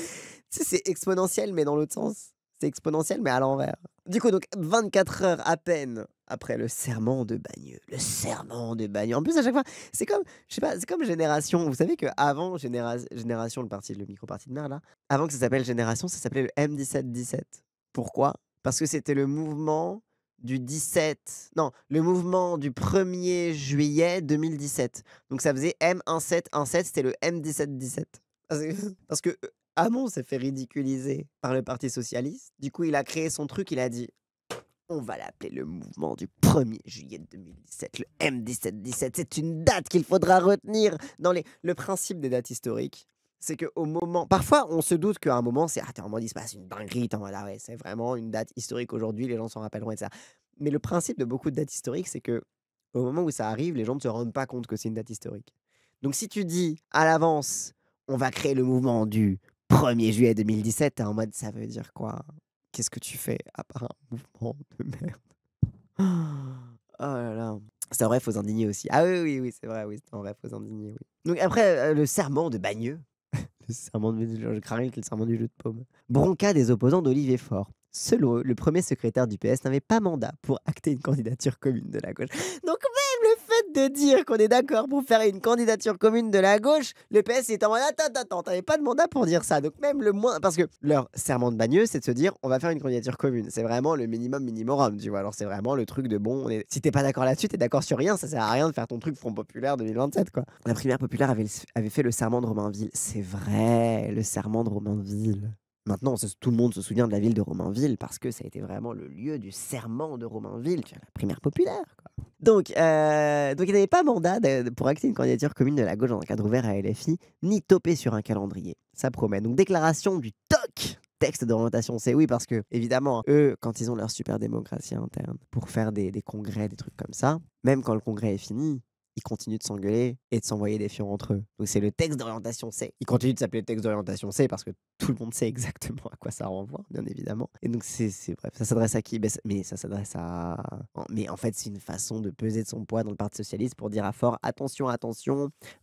sais, c'est exponentiel, mais dans l'autre sens. C'est exponentiel, mais à l'envers. Du coup, donc 24 heures à peine après le serment de Bagneux. Le serment de Bagneux. En plus, à chaque fois, c'est comme, je sais pas, c'est comme Génération. Vous savez qu'avant Génération, le micro-parti de merde là, avant que ça s'appelle Génération, ça s'appelait le M17-17. Pourquoi? Parce que c'était le mouvement du 17, non, le mouvement du 1er juillet 2017. Donc ça faisait M1717, c'était le M17-17. Parce que Hamon s'est fait ridiculiser par le Parti socialiste. Du coup, il a créé son truc, il a dit on va l'appeler le mouvement du 1er juillet 2017, le M17-17. C'est une date qu'il faudra retenir dans le principe des dates historiques. C'est qu'au moment. Parfois, on se doute qu'à un moment, c'est. Ah, t'es en mode, il se passe une dinguerie. T'es en mode, ah ouais, c'est vraiment une date historique aujourd'hui, les gens s'en rappelleront, etc. Mais le principe de beaucoup de dates historiques, c'est que au moment où ça arrive, les gens ne se rendent pas compte que c'est une date historique. Donc, si tu dis à l'avance, on va créer le mouvement du 1er juillet 2017, t'es en mode, ça veut dire quoi? Qu'est-ce que tu fais à part un mouvement de merde? Oh là là. C'est un vrai faux indigné aussi. Ah oui, oui, oui, c'est vrai, oui, c'est un vrai faux indigné, oui. Donc après, le serment de Bagneux. Le serment de je crains que le serment du jeu de paume. Bronca des opposants d'Olivier Faure. Selon eux, le premier secrétaire du PS n'avait pas mandat pour acter une candidature commune de la gauche. Donc même le fait de dire qu'on est d'accord pour faire une candidature commune de la gauche, le PS est en mode attends, t'avais pas de mandat pour dire ça. Donc même le moins... Parce que leur serment de Bagneux, c'est de se dire on va faire une candidature commune. C'est vraiment le minimum, tu vois. Alors c'est vraiment le truc de bon, si t'es pas d'accord là-dessus, t'es d'accord sur rien, ça sert à rien de faire ton truc Front Populaire 2027, quoi. La primaire populaire avait fait le serment de Romainville. C'est vrai, le serment de Romainville. Maintenant, tout le monde se souvient de la ville de Romainville parce que ça a été vraiment le lieu du serment de Romainville, tu vois, la primaire populaire, quoi. Donc il n'avait pas mandat pour acter une candidature commune de la gauche dans un cadre ouvert à LFI, ni toper sur un calendrier. Ça promet. Donc déclaration du TOC, texte d'orientation. C'est oui, parce que, évidemment, eux, quand ils ont leur super démocratie interne, pour faire des congrès, des trucs comme ça, même quand le congrès est fini, ils continuent de s'engueuler et de s'envoyer des fions entre eux. Donc c'est le texte d'orientation C. Il continue de s'appeler le texte d'orientation C parce que tout le monde sait exactement à quoi ça renvoie, bien évidemment. Et donc c'est bref, ça s'adresse à qui? Mais ça s'adresse à... Mais en fait, c'est une façon de peser de son poids dans le Parti socialiste pour dire à Fort, attention,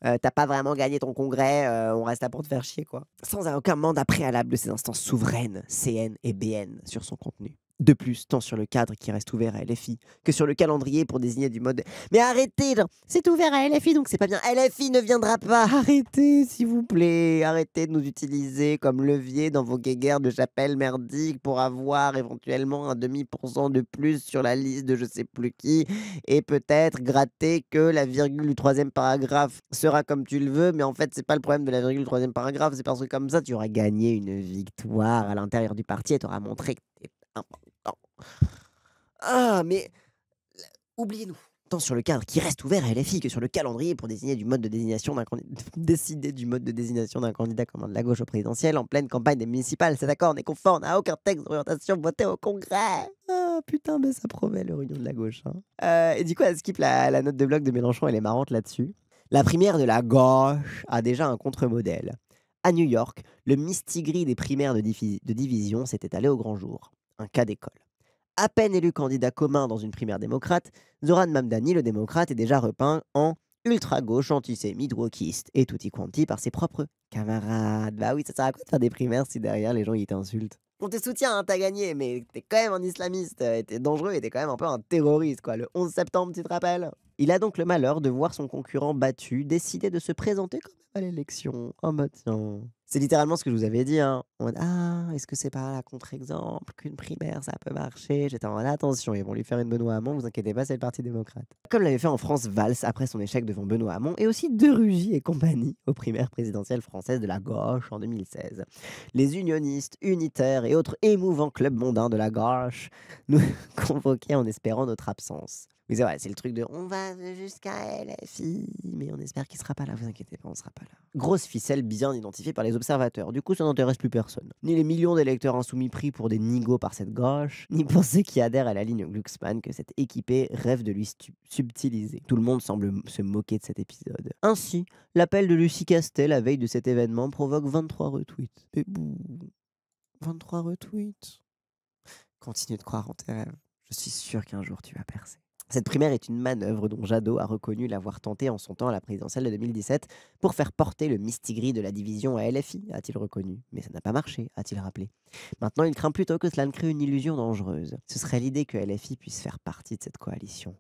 t'as pas vraiment gagné ton congrès, on reste là pour te faire chier, quoi. Sans aucun mandat préalable de ces instances souveraines, CN et BN, sur son contenu. De plus, tant sur le cadre qui reste ouvert à LFI que sur le calendrier pour désigner du mode. Mais arrêtez, genre, c'est ouvert à LFI donc c'est pas bien. LFI ne viendra pas. Arrêtez, s'il vous plaît. Arrêtez de nous utiliser comme levier dans vos guéguerres de chapelle merdique pour avoir éventuellement un demi% de plus sur la liste de je sais plus qui et peut-être gratter que la virgule du 3e paragraphe sera comme tu le veux. Mais en fait, c'est pas le problème de la virgule du 3e paragraphe. C'est parce que comme ça, tu auras gagné une victoire à l'intérieur du parti et tu auras montré que t'es important. Mais oubliez-nous. Tant sur le cadre qui reste ouvert à LFI que sur le calendrier pour désigner du mode de désignation d'un décider du mode de désignation d'un candidat commun de la gauche au présidentiel en pleine campagne des municipales. C'est d'accord, on est conforme, on n'a aucun texte d'orientation voté au Congrès. Ah putain, mais ça promet le réunion de la gauche. Et du coup, elle skip la note de bloc de Mélenchon, elle est marrante là-dessus. La primaire de la gauche a déjà un contre-modèle. À New York, le mistigris des primaires de division s'est étalé au grand jour. Un cas d'école. À peine élu candidat commun dans une primaire démocrate, Zoran Mamdani, le démocrate, est déjà repeint en ultra-gauche, antisémite, wokiste et tutti quanti par ses propres camarades. Bah oui, ça sert à quoi de faire des primaires si derrière les gens ils t'insultent? On te soutient, hein, t'as gagné, mais t'es quand même un islamiste, t'es dangereux et t'es quand même un peu un terroriste, quoi. Le 11 septembre, tu te rappelles? Il a donc le malheur de voir son concurrent battu décider de se présenter quand même à l'élection. Oh bah tiens. C'est littéralement ce que je vous avais dit, hein. En mode, ah, est-ce que c'est pas la contre-exemple qu'une primaire ça peut marcher? J'étais en mode, attention, ils vont lui faire une Benoît Hamon, vous inquiétez pas, c'est le Parti démocrate. Comme l'avait fait en France Valls après son échec devant Benoît Hamon et aussi De Rugy et compagnie aux primaires présidentielles françaises de la gauche en 2016. Les unionistes, unitaires et autres émouvants clubs mondains de la gauche nous convoquaient en espérant notre absence. Oui, c'est vrai, c'est le truc de on va jusqu'à LFI, mais on espère qu'il sera pas là, vous inquiétez pas, on sera pas là. Grosse ficelle bien identifiée par les observateurs, du coup ça n'intéresse plus personne. Ni les millions d'électeurs insoumis pris pour des nigauds par cette gauche, ni pour ceux qui adhèrent à la ligne Glucksmann que cet équipé rêve de lui subtiliser. Tout le monde semble se moquer de cet épisode. Ainsi, l'appel de Lucie Castel la veille de cet événement provoque 23 retweets. Et bouh, 23 retweets. Continue de croire en tes rêves. Je suis sûr qu'un jour tu vas percer. Cette primaire est une manœuvre dont Jadot a reconnu l'avoir tentée en son temps à la présidentielle de 2017 pour faire porter le mistigris de la division à LFI, a-t-il reconnu. Mais ça n'a pas marché, a-t-il rappelé. Maintenant, il craint plutôt que cela ne crée une illusion dangereuse. Ce serait l'idée que LFI puisse faire partie de cette coalition.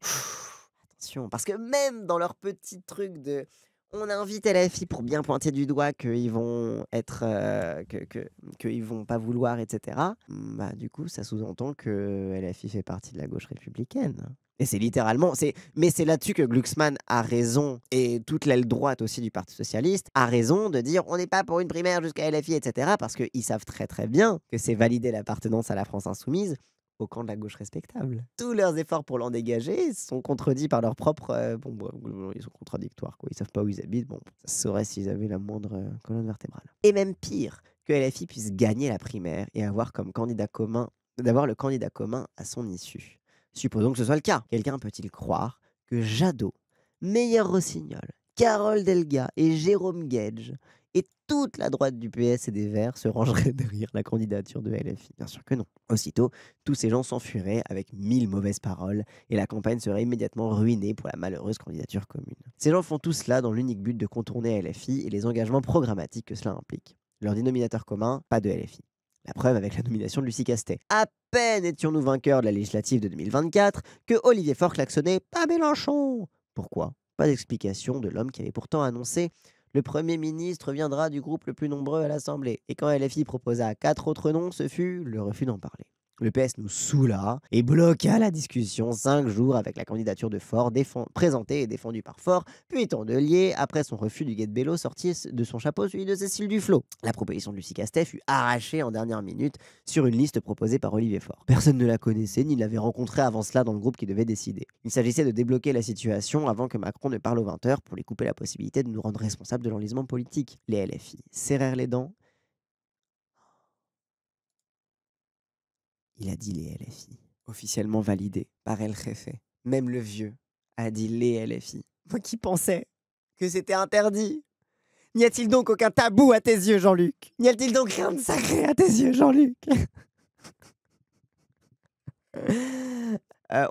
Attention, parce que même dans leur petit truc de on invite LFI pour bien pointer du doigt qu'ils vont être qu'ils vont pas vouloir, etc. Bah du coup, ça sous-entend que LFI fait partie de la gauche républicaine. Et c'est littéralement, mais c'est là-dessus que Glucksmann a raison, et toute l'aile droite aussi du Parti socialiste a raison de dire on n'est pas pour une primaire jusqu'à LFI, etc. Parce qu'ils savent très très bien que c'est valider l'appartenance à la France insoumise au camp de la gauche respectable. Tous leurs efforts pour l'en dégager sont contredits par leur propre... ils sont contradictoires, quoi. Ils savent pas où ils habitent. Bon, ça se saurait s'ils avaient la moindre colonne vertébrale. Et même pire, que LFI puisse gagner la primaire et avoir comme candidat commun, d'avoir le candidat commun à son issue. Supposons que ce soit le cas. Quelqu'un peut-il croire que Jadot, Meyer Rossignol, Carole Delga et Jérôme Gage et toute la droite du PS et des Verts se rangeraient derrière la candidature de LFI? Bien sûr que non. Aussitôt, tous ces gens s'enfuiraient avec 1000 mauvaises paroles et la campagne serait immédiatement ruinée pour la malheureuse candidature commune. Ces gens font tout cela dans l'unique but de contourner LFI et les engagements programmatiques que cela implique. Leur dénominateur commun, pas de LFI. La preuve avec la nomination de Lucie Castet. À peine étions-nous vainqueurs de la législative de 2024 que Olivier Faure klaxonnait « Pas Mélenchon !» Pourquoi? Pas d'explication de l'homme qui avait pourtant annoncé le Premier ministre viendra du groupe le plus nombreux à l'Assemblée. Et quand LFI proposa 4 autres noms, ce fut le refus d'en parler. Le PS nous saoula et bloqua la discussion 5 jours avec la candidature de Faure, présentée et défendue par Faure, puis Tondelier, après son refus du Guet de Bello sorti de son chapeau celui de Cécile Duflot. La proposition de Lucie Castet fut arrachée en dernière minute sur une liste proposée par Olivier Faure. Personne ne la connaissait ni ne l'avait rencontrée avant cela dans le groupe qui devait décider. Il s'agissait de débloquer la situation avant que Macron ne parle aux 20h pour lui couper la possibilité de nous rendre responsables de l'enlisement politique. Les LFI serrèrent les dents. Il a dit les LFI, officiellement validé par El Jefe. Même le vieux a dit les LFI. Moi qui pensais que c'était interdit. N'y a-t-il donc aucun tabou à tes yeux, Jean-Luc? N'y a-t-il donc rien de sacré à tes yeux, Jean-Luc?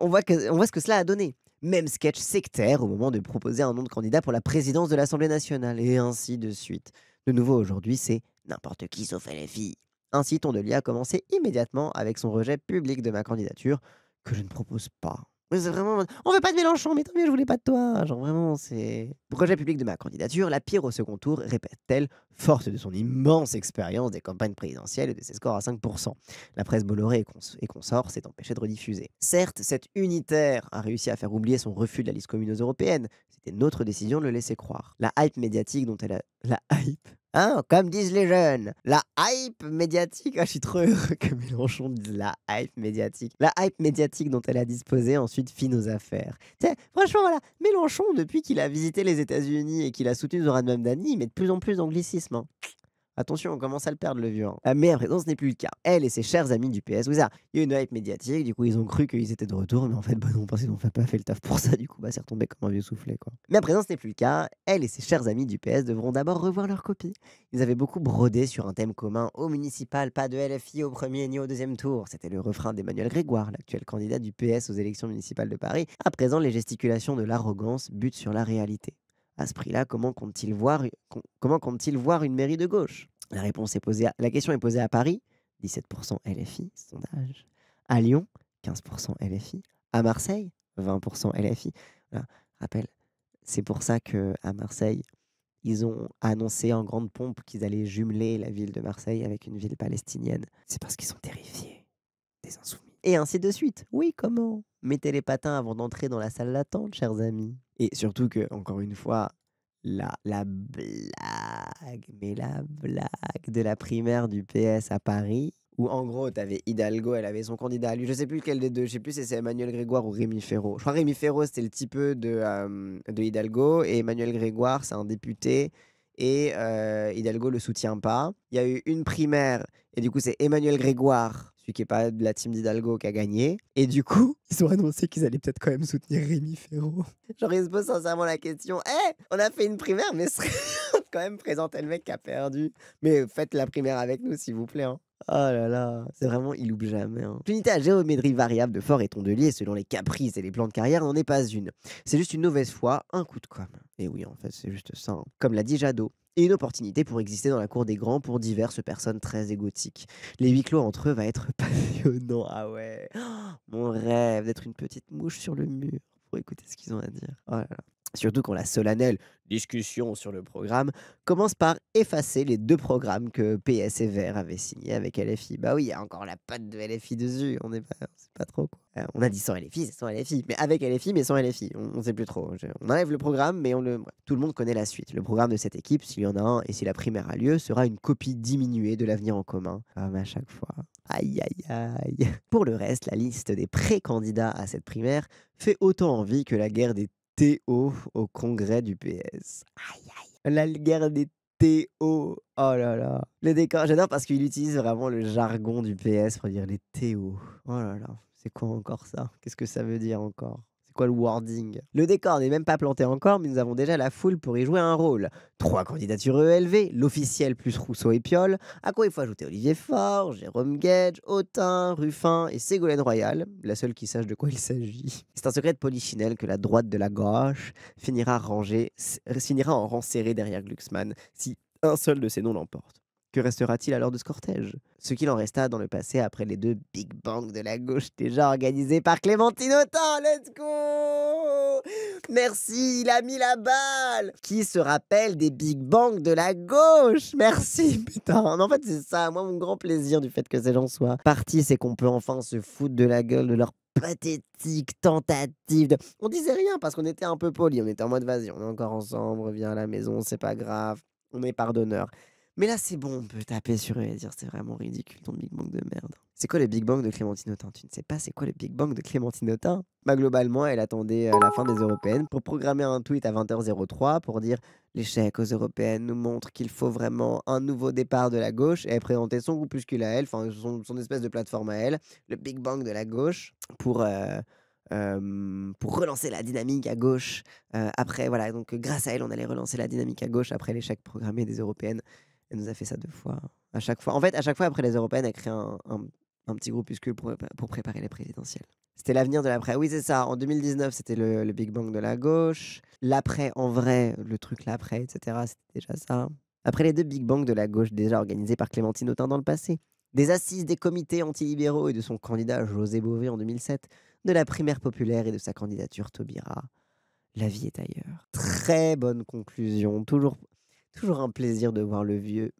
On voit ce que cela a donné. Même sketch sectaire au moment de proposer un nom de candidat pour la présidence de l'Assemblée nationale, et ainsi de suite. De nouveau aujourd'hui, c'est n'importe qui sauf LFI. Ainsi, Tondelier a commencé immédiatement avec son rejet public de ma candidature, que je ne propose pas. Mais c'est vraiment... On veut pas de Mélenchon, mais tant mieux, je voulais pas de toi. Genre vraiment, c'est... Rejet public de ma candidature, la pire au second tour, répète-t-elle, forte de son immense expérience des campagnes présidentielles et de ses scores à 5%. La presse Bolloré et consorts s'est empêchée de rediffuser. Certes, cette unitaire a réussi à faire oublier son refus de la liste commune aux européennes. C'était notre décision de le laisser croire. La hype médiatique dont elle a... La hype Hein, comme disent les jeunes, la hype médiatique. Ah, je suis trop heureux que Mélenchon dise la hype médiatique. La hype médiatique dont elle a disposé ensuite fit nos affaires. Tu sais, franchement, voilà, Mélenchon, depuis qu'il a visité les États-Unis et qu'il a soutenu Zoran Mamdani, il met de plus en plus d'anglicisme, hein. Attention, on commence à le perdre, le vieux, hein. Mais à présent, ce n'est plus le cas. Elle et ses chers amis du PS, oui, ça, il y a eu une hype médiatique, du coup, ils ont cru qu'ils étaient de retour, mais en fait, bah non, parce qu'ils n'ont pas fait le taf pour ça, du coup, bah c'est retombé comme un vieux soufflet, quoi. Mais à présent, ce n'est plus le cas. Elle et ses chers amis du PS devront d'abord revoir leur copie. Ils avaient beaucoup brodé sur un thème commun au municipal, pas de LFI au premier ni au deuxième tour. C'était le refrain d'Emmanuel Grégoire, l'actuel candidat du PS aux élections municipales de Paris. À présent, les gesticulations de l'arrogance butent sur la réalité. À ce prix-là, comment compte-t-il voir une mairie de gauche? La question est posée à Paris, 17% LFI, sondage. À Lyon, 15% LFI. À Marseille, 20% LFI. Voilà, rappel, c'est pour ça que à Marseille, ils ont annoncé en grande pompe qu'ils allaient jumeler la ville de Marseille avec une ville palestinienne. C'est parce qu'ils sont terrifiés des insoumis. Et ainsi de suite. Oui, comment? Mettez les patins avant d'entrer dans la salle d'attente, chers amis. Et surtout que, encore une fois, la blague, mais la blague de la primaire du PS à Paris, où en gros, t'avais Hidalgo, elle avait son candidat à lui. Je sais plus lequel des deux, je sais plus si c'est Emmanuel Grégoire ou Rémi Féraud. Je crois que Rémi Féraud, c'était le petit peu de Hidalgo, et Emmanuel Grégoire, c'est un député, et Hidalgo le soutient pas. Il y a eu une primaire, et du coup, c'est Emmanuel Grégoire, celui qui est pas de la team d'Hidalgo, qui a gagné. Et du coup, ils ont annoncé qu'ils allaient peut-être quand même soutenir Rémi Féraud. Genre, ils se posent sincèrement la question, on a fait une primaire, mais quand même présenter le mec qui a perdu. Mais faites la primaire avec nous, s'il vous plaît, hein. Oh là là, c'est vraiment, il loupe jamais, hein. L'unité à géométrie variable de Fort et Tondelier, selon les caprices et les plans de carrière, n'en est pas une. C'est juste une mauvaise foi, un coup de com'. Et oui, en fait, c'est juste ça, hein. Comme l'a dit Jadot. Et une opportunité pour exister dans la cour des grands pour diverses personnes très égotiques. Les huis clos entre eux va être passionnant. Ah ouais, mon rêve d'être une petite mouche sur le mur pour écouter ce qu'ils ont à dire. Oh là là. Surtout quand la solennelle discussion sur le programme commence par effacer les 2 programmes que PS et Vert avaient signés avec LFI. Bah oui, il y a encore la patte de LFI dessus, on sait pas trop, quoi. On a dit sans LFI, c'est sans LFI, mais avec LFI, mais sans LFI, on sait plus trop. On enlève le programme, mais bref, tout le monde connaît la suite. Le programme de cette équipe, s'il y en a un et si la primaire a lieu, sera une copie diminuée de l'avenir en commun, comme à chaque fois. Aïe aïe aïe. Pour le reste, la liste des pré-candidats à cette primaire fait autant envie que la guerre des Théo au congrès du PS. Aïe aïe. La guerre des Théo. Oh là là. Le décor, j'adore parce qu'il utilise vraiment le jargon du PS pour dire les Théo. Oh là là. C'est quoi encore ça? Qu'est-ce que ça veut dire encore? C'est quoi le wording? Le décor n'est même pas planté encore, mais nous avons déjà la foule pour y jouer un rôle. 3 candidatures ELV, l'officiel plus Rousseau et Piolle, à quoi il faut ajouter Olivier Faure, Jérôme Guedj, Autain, Ruffin et Ségolène Royal, la seule qui sache de quoi il s'agit. C'est un secret de polichinelle que la droite de la gauche finira en rang serré derrière Glucksmann, si un seul de ces noms l'emporte. Que restera-t-il alors de ce cortège? Ce qu'il en resta dans le passé après les 2 Big Bang de la gauche déjà organisés par Clémentine Autain. Let's go! Merci, il a mis la balle! Qui se rappelle des Big Bang de la gauche? Merci, putain. En fait, c'est ça. Moi, mon grand plaisir du fait que ces gens soient partis, c'est qu'on peut enfin se foutre de la gueule de leur pathétique tentative de... On disait rien parce qu'on était un peu polis. On était en mode, vas-y, on est encore ensemble, reviens à la maison, c'est pas grave. On est pardonneurs. Mais là, c'est bon, on peut taper sur eux et dire c'est vraiment ridicule ton Big Bang de merde. C'est quoi le Big Bang de Clémentine Autain? Tu ne sais pas c'est quoi le Big Bang de Clémentine Autain? Bah globalement, elle attendait la fin des européennes pour programmer un tweet à 20h03 pour dire l'échec aux européennes nous montre qu'il faut vraiment un nouveau départ de la gauche, et elle présentait son groupuscule à elle, enfin son espèce de plateforme à elle, le Big Bang de la gauche, pour relancer la dynamique à gauche. Après, voilà, donc grâce à elle, on allait relancer la dynamique à gauche après l'échec programmé des européennes. Elle nous a fait ça 2 fois, à chaque fois. En fait, à chaque fois après les européennes, elle crée un petit groupuscule pour préparer les présidentielles. C'était l'avenir de l'après. Oui, c'est ça. En 2019, c'était le Big Bang de la gauche. L'après, en vrai, le truc l'après, etc., c'était déjà ça. Après les 2 Big Bang de la gauche déjà organisés par Clémentine Autain dans le passé. Des assises des comités anti-libéraux et de son candidat José Bové en 2007. De la primaire populaire et de sa candidature Taubira. La vie est ailleurs. Très bonne conclusion. Toujours un plaisir de voir le vieux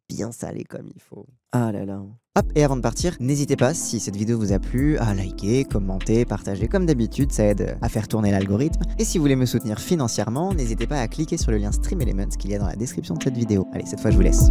bien salé comme il faut. Ah là là. Hop, et avant de partir, n'hésitez pas, si cette vidéo vous a plu, à liker, commenter, partager. Comme d'habitude, ça aide à faire tourner l'algorithme. Et si vous voulez me soutenir financièrement, n'hésitez pas à cliquer sur le lien Stream Elements qu'il y a dans la description de cette vidéo. Allez, cette fois je vous laisse.